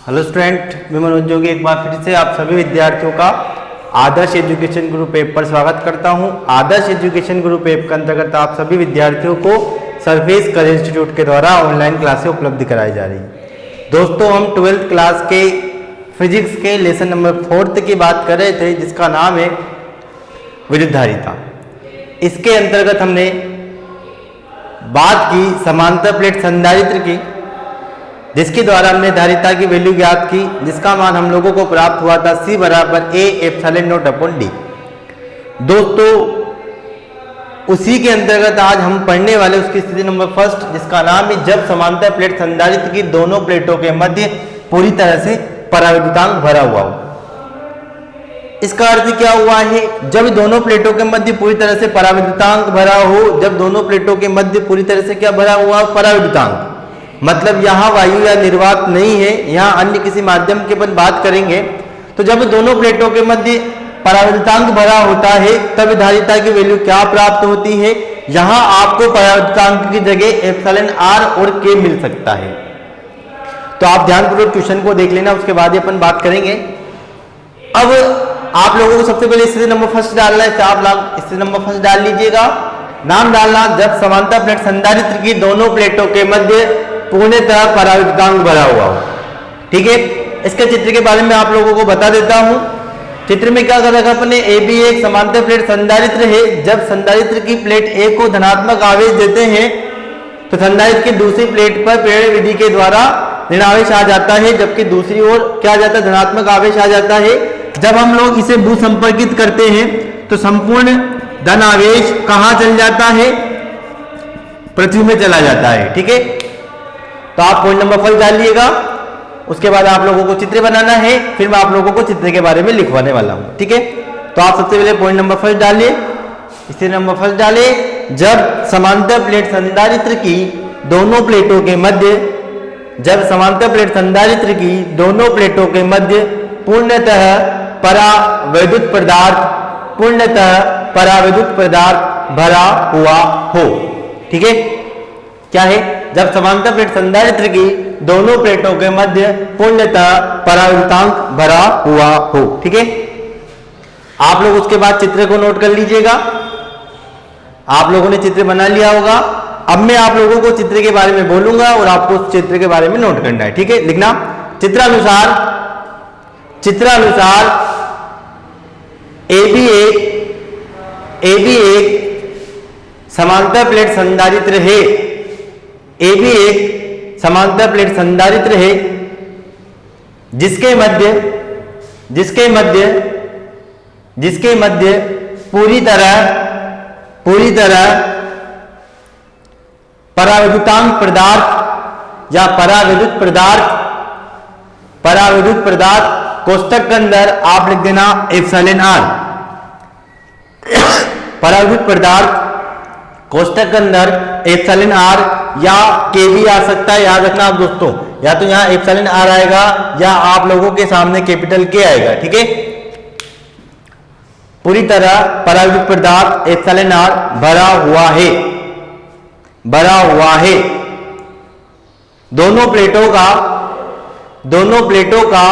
Hello student, मैं मनोज जोगी एक बार फिर से आप सभी विद्यार्थियों का आदर्श एजुकेशन ग्रुप ऐप पर स्वागत करता हूं। आदर्श एजुकेशन ग्रुप ऐप के अंतर्गत आप सभी विद्यार्थियों को सरफेस करियर इंस्टीट्यूट के द्वारा ऑनलाइन क्लासें उपलब्ध कराई जा रही हैं। दोस्तों, हम 12th क्लास के फिजिक्स के लेसन नंबर 4 की बात कर रहे थे, जिसका नाम है विद्युत धारिता। इसके अंतर्गत हमने बात की समांतर प्लेट संधारित्र की, जिसके द्वारा हमने धारिता की वैल्यू ज्ञात की, जिसका मान हम लोगों को प्राप्त हुआ था C बराबर A epsilon not upon D। दोस्तों, उसी के अंतर्गत आज हम पढ़ने वाले उसकी स्थिति नंबर 1, जिसका नाम है जब समांतर प्लेट संधारित्र की दोनों प्लेटों के मध्य पूरी तरह से पराविद्युतांक भरा हुआ हो। इसका अर्थ क्या हुआ है? जब दोनों प्लेटों के मध्य पूरी तरह से पराविद्युतांक भरा हो, जब दोनों प्लेटों के मध्य पूरी तरह से क्या भरा हुआ? पराविद्युतांक। मतलब यहाँ वायु या निर्वात नहीं है, यहाँ अन्य किसी माध्यम की अपन बात करेंगे। तो जब दोनों प्लेटों के मध्य पराविद्युतांक भरा होता है, तब धारिता की वैल्यू क्या प्राप्त होती है? यहाँ आपको पराविद्युतांक की जगह एप्सिलॉन R और K मिल सकता है। तो आप ध्यानपूर्वक ट्यूशन को देख लेना, उसके बाद ही अपन बात करेंगे। अब आप लोगों को सबसे पहले स्थिति नंबर 1 डालना है। आप लोग स्थिति नंबर 1 डाल लीजिएगा। नाम डालना, जब समांतर प्लेट संधारित्र की दोनों प्लेटों के मध्य पूर्णतः पराविद्युतांक भरा हुआ हो। ठीक है, इसके चित्र के बारे में आप लोगों को बता देता हूं। चित्र में क्या कर रखा अपने? ए भी एक समांतर प्लेट संधारित्र है। जब संधारित्र की प्लेट ए को धनात्मक आवेश देते हैं, तो संधारित्र की दूसरी प्लेट पर प्रेरण विधि के द्वारा ऋण आवेश आ जाता है, जबकि दूसरी ओर क्या आ जाता है? धनात्मक आवेश आ जाता है। जब हम लोग इसे भू संपर्कित करते हैं, तो संपूर्ण धन आवेश कहां चल जाता है? पृथ्वी में चला जाता है। ठीक है, तो आप पॉइंट नंबर 1 डालिएगा। उसके बाद आप लोगों को चित्र बनाना है, फिर मैं आप लोगों को चित्र के बारे में लिखवाने वाला हूं। ठीक है, तो आप सबसे पहले पॉइंट नंबर 1 डालिए। स्थिति नंबर 1 डालिए, जब समांतर प्लेट संधारित्र की दोनों प्लेटों के मध्य, जब समांतर प्लेट संधारित्र की दोनों प्लेटों के मध्य पूर्णतः परावैद्युत पदार्थ भरा हुआ हो। ठीक है, क्या है? जब समांतर प्लेट संधारित्र की दोनों प्लेटों के मध्य पूर्णतः पराविद्युतांक भरा हुआ हो। ठीक है, आप लोग उसके बाद चित्र को नोट कर लीजिएगा। आप लोगों ने चित्र बना लिया होगा। अब मैं आप लोगों को चित्र के बारे में बोलूंगा और आपको उस चित्र के बारे में नोट करना है। ठीक है, लिखना। चित्रानुसार ए भी एक समांतर प्लेट संधारित्र है। ए भी एक समांतर प्लेट संधारित्र है, जिसके मध्य पूरी तरह पराविद्युतांक पदार्थ या पराविद्युत पदार्थ कोष्टक के अंदर आप लिख देना एप्सिलॉन R। पराविद्युत पदार्थ कोष्टक के अंदर एप्सिलॉन R या K भी आ सकता है। याद रखना आप दोस्तों, या तो यहाँ एप्सिलॉन R आएगा या आप लोगों के सामने कैपिटल K आएगा। ठीक है, पूरी तरह पराविद्युत पदार्थ एप्सिलॉन R भरा हुआ है। दोनों प्लेटों का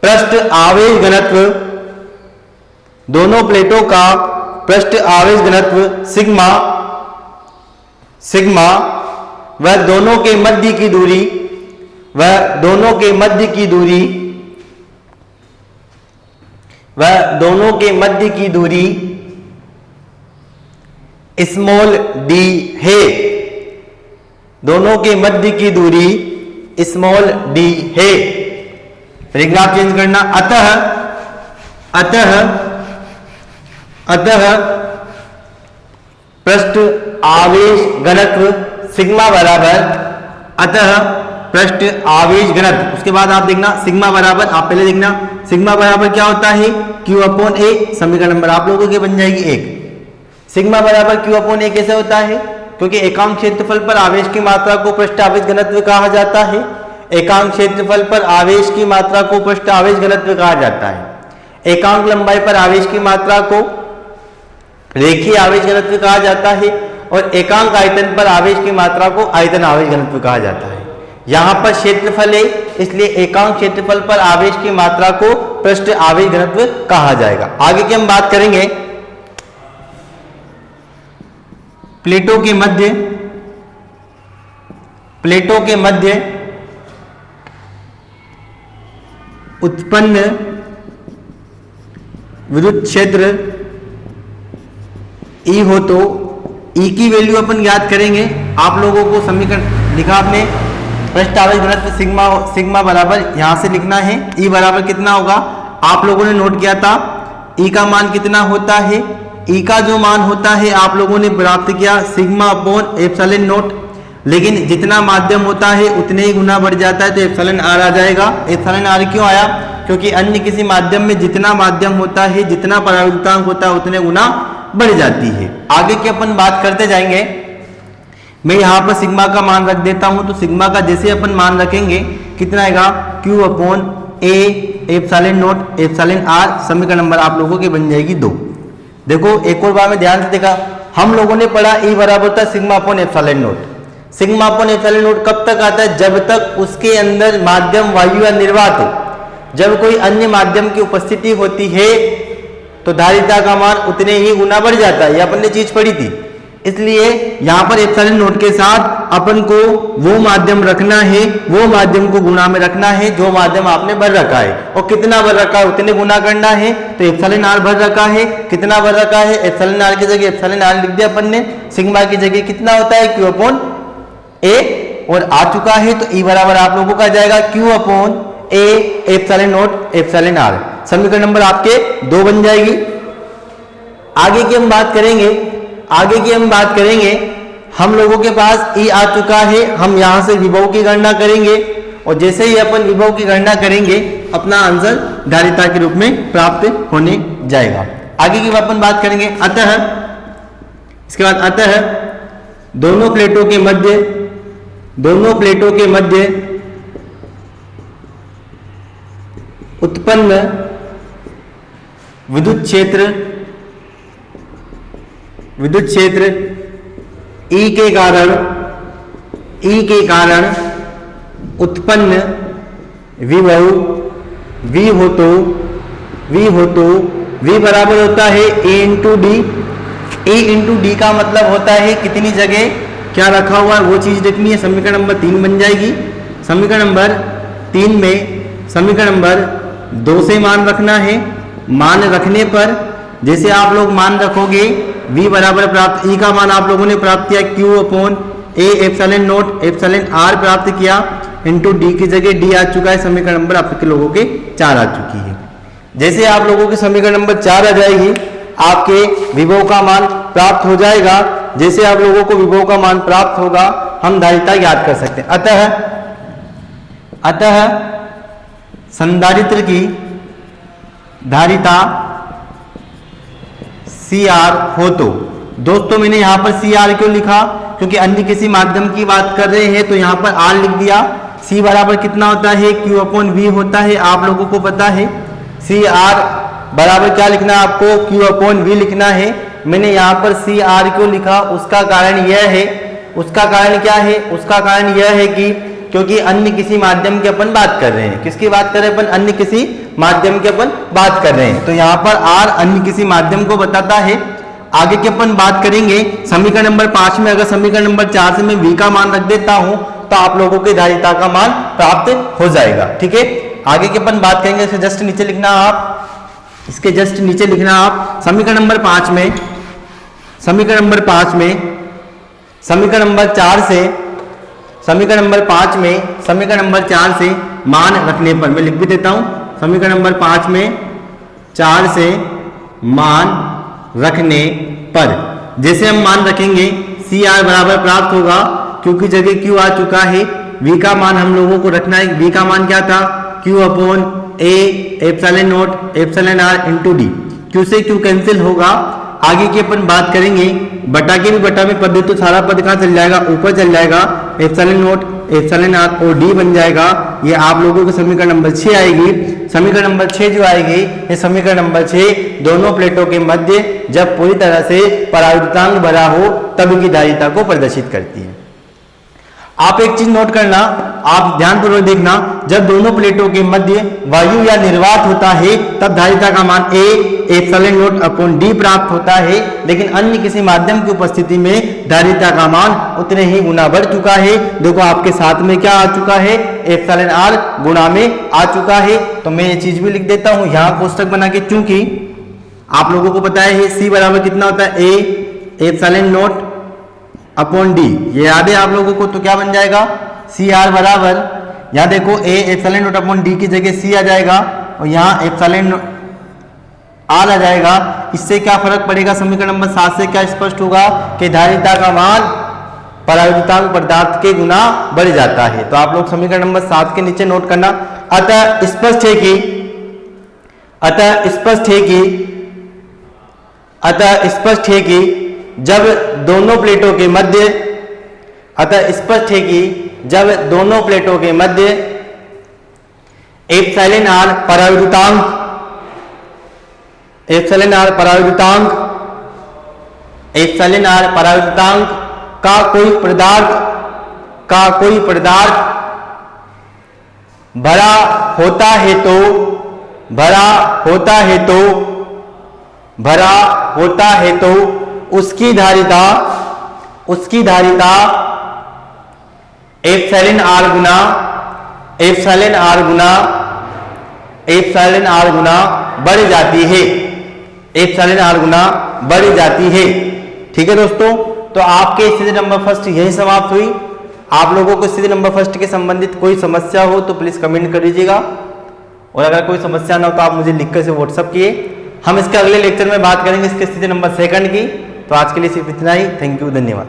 पृष्ठ आवेश घनत्व, दोनों प्लेटों का पृष्ठ आवेश घनत्व सिग्मा वह दोनों के मध्य की दूरी स्मॉल d है। दोनों के मध्य की दूरी स्मॉल d है। पैराग्राफ चेंज करना। अतः पृष्ठ आवेश घनत्व सिग्मा बराबर, अतः पृष्ठ आवेश घनत्व, उसके बाद आप देखना सिग्मा बराबर, आप पहले देखना सिग्मा बराबर क्या होता है? Q upon A। समीकरण नंबर आप लोगों के बन जाएगी 1। सिग्मा बराबर Q अपॉन A कैसे होता है? क्योंकि एकांक क्षेत्रफल पर आवेश की मात्रा को पृष्ठ आवेश घनत्व कहा जाता है। एकांक क्षेत्रफल पर आवेश की मात्रा को पृष्ठ आवेश घनत्व कहा जाता है। एकांक लंबाई पर आवेश की मात्रा को रेखीय आवेश घनत्व कहा जाता है और एकांक आयतन पर आवेश की मात्रा को आयतन आवेश घनत्व कहा जाता है। यहाँ पर क्षेत्रफल है, इसलिए एकांक क्षेत्रफल पर आवेश की मात्रा को पृष्ठ आवेश घनत्व कहा जाएगा। आगे की हम बात करेंगे प्लेटों के मध्य उत्पन्न विद्युत क्षेत्र E हो तो E की वैल्यू अपन याद करेंगे। आप लोगों को समीकरण लिखा आपने, पृष्ठ आवेश घनत्व सिग्मा बराबर यहां से लिखना है, E बराबर कितना होगा, आप लोगों ने नोट किया था E का मान कितना होता है। E का जो मान होता है आप लोगों ने प्राप्त किया सिग्मा अपॉन एप्सिलॉन नोट, लेकिन जितना माध्यम होता है उतने ही गुना बढ़ जाता है तो एप्सिलॉन आर आ जाएगा। एप्सिलॉन आर क्यों आया, क्योंकि अन्य किसी माध्यम में जितना माध्यम होता है, जितना परावर्तनांक होता है उतने गुना बढ़ जाती है। आगे की अपन बात करते जाएंगे। मैं यहाँ पर सिग्मा का मान रख देता हूं, तो सिग्मा का जैसे अपन मान रखेंगे कितना आएगा, Q upon a epsilon nought epsilon r. समीकरण नंबर आप लोगों की बन जाएगी 2। देखो एक और बार में ध्यान से देखा, हम लोगों ने पढ़ा E बराबर था sigma upon epsilon note. Sigma upon epsilon note कब तक आता है, जब तक उसके अंदर माध्यम वायु या निर्वात हो। जब कोई अन्य माध्यम की उपस्थिति होती है तो धारिता का मान उतने ही गुना बढ़ जाता है, ये अपन ने चीज पढ़ी थी। इसलिए यहां पर एप्सिलॉन नोट के साथ अपन को वो माध्यम रखना है, वो माध्यम को गुणा में रखना है जो माध्यम आपने भर रखा है, और कितना भर रखा है उतने गुना करना है। तो एप्सिलॉन आर भर रखा है, कितना भर रखा है, एप्सिलॉन आर की जगह एप्सिलॉन आर लिख दिया अपन ने, सिग्मा की जगह कितना होता है Q अपॉन ए, और आ चुका है तो E बराबर आप लोगों का जाएगा Q upon a epsilon nought epsilon r. समीकरण नंबर आपके 2 बन जाएगी। आगे की हम बात करेंगे, हम लोगों के पास E आ चुका है, हम यहां से विभव की गणना करेंगे, और जैसे ही अपन विभव की गणना करेंगे अपना आंसर धारिता के रूप में प्राप्त होने जाएगा। आगे की अपन बात करेंगे इसके बाद अतः दोनों प्लेटों के मध्य उत्पन्न विद्युत क्षेत्र E के कारण उत्पन्न विभव V हो तो V बराबर होता है A into D. A into D का मतलब होता है कितनी जगह क्या रखा हुआ है वो चीज देखनी है। समीकरण नंबर 3 बन जाएगी। समीकरण नंबर 3 में समीकरण नंबर 2 से मान रखना है। मान रखने पर जैसे आप लोग मान रखोगे V बराबर प्राप्त E का मान आप लोगों ने प्राप्त किया Q upon a epsilon nought epsilon r प्राप्त किया, इंटू डी की जगह डी आ चुका है। समीकरण नंबर आपके लोगों के 4 आ चुकी है। जैसे आप लोगों के समीकरण नंबर 4 आ जाएगी आपके विभव का मान प्राप्त हो जाएगा। जैसे आप लोगों को विभव का मान प्राप्त होगा हम धारिता याद कर सकते हैं। अतः संधारित्र की धारिता CR हो तो, दोस्तों मैंने यहां पर CR क्यों लिखा, क्योंकि अन्य किसी माध्यम की बात कर रहे हैं तो यहां पर R लिख दिया। C बराबर कितना होता है Q अपॉन V होता है, आप लोगों को पता है। CR बराबर क्या लिखना है आपको, Q अपॉन V लिखना है। मैंने यहाँ पर CR क्यों लिखा, उसका कारण यह है, उसका कारण क्या है, उसका कारण यह है कि क्योंकि अन्य किसी माध्यम की अपन बात कर रहे हैं। किसकी बात कर रहे हैं अपन, अन्य किसी माध्यम की अपन बात कर रहे हैं, तो यहाँ पर R अन्य किसी माध्यम को बताता है। आगे की अपन बात करेंगे समीकरण नंबर 5 में। अगर समीकरण नंबर 4 से मैं V का मान रख देता हूं तो आप लोगों के धारिता का मान प्राप्त हो जाएगा। ठीक है, आगे की अपन बात करेंगे। इसके जस्ट नीचे लिखना आप, इसके जस्ट नीचे लिखना आप समीकरण नंबर 5 में, समीकरण नंबर 5 में समीकरण नंबर 4 से, समीकरण नंबर 5 में समीकरण नंबर 4 से मान रखने पर, मैं लिख भी देता हूं, समीकरण नंबर 5 में 4 से मान रखने पर जैसे हम मान रखेंगे CR बराबर प्राप्त होगा, क्योंकि जगह Q आ चुका है। V का मान हम लोगों को रखना है। V का मान क्या था, Q upon a epsilon nought epsilon r into d. Q से Q कैंसिल होगा। आगे की अपन बात करेंगे, बटा के भी बटा में पद दे तो सारा पद कहाँ चल जाएगा, ऊपर चल जाएगा। एप्सिलॉन नोट एप्सिलॉन आर और डी बन जाएगा। ये आप लोगों के समीकरण नंबर 6 आएगी। समीकरण नंबर 6 जो आएगी, ये समीकरण नंबर 6 दोनों प्लेटों के मध्य जब पूरी तरह से परावर्तनांक भरा हो तब की धारिता को प्रदर्शित करती है। आप एक चीज नोट करना, आप ध्यानपूर्वक देखना, जब दोनों प्लेटों के मध्य वायु या निर्वात होता है तब धारिता का मान A epsilon not upon D प्राप्त होता है, लेकिन अन्य किसी माध्यम की उपस्थिति में धारिता का मान उतने ही गुना बढ़ चुका है। देखो आपके साथ में क्या आ चुका है, एप्सिलॉन R गुणा में आ चुका है। तो मैं ये चीज भी लिख देता हूं यहां कोष्टक बना के, क्योंकि आप लोगों को पता है C बराबर कितना होता है, A epsilon not upon D, ये याद है आप लोगों को। तो क्या बन जाएगा, CR बराबर, यहाँ देखो A epsilon not upon D की जगह C आ जाएगा और यहाँ एप्सिलॉन R आ जाएगा। इससे क्या फर्क पड़ेगा, समीकरण नंबर 7 से क्या स्पष्ट होगा कि धारिता का मान पराविद्युतांक पदार्थ के गुना बढ़ जाता है। तो आप लोग समीकरण नंबर 7 के नीचे नोट करना। अतः स्पष्ट है कि जब दोनों प्लेटों के मध्य एप्सिलॉन R पराविद्युतांक का कोई पदार्थ भरा होता है तो उसकी धारिता एप्सिलॉन R गुना बढ़ जाती है। ठीक है दोस्तों, तो आपके स्थिति नंबर फर्स्ट यही समाप्त हुई। आप लोगों को स्थिति नंबर फर्स्ट के संबंधित कोई समस्या हो तो प्लीज कमेंट कर दीजिएगा, और अगर कोई समस्या ना हो तो आप मुझे लिखकर से व्हाट्सअप किए। हम इसके अगले लेक्चर में बात करेंगे इसके स्थिति नंबर सेकंड की। तो आज के लिए सिर्फ इतना ही। थैंक यू, धन्यवाद।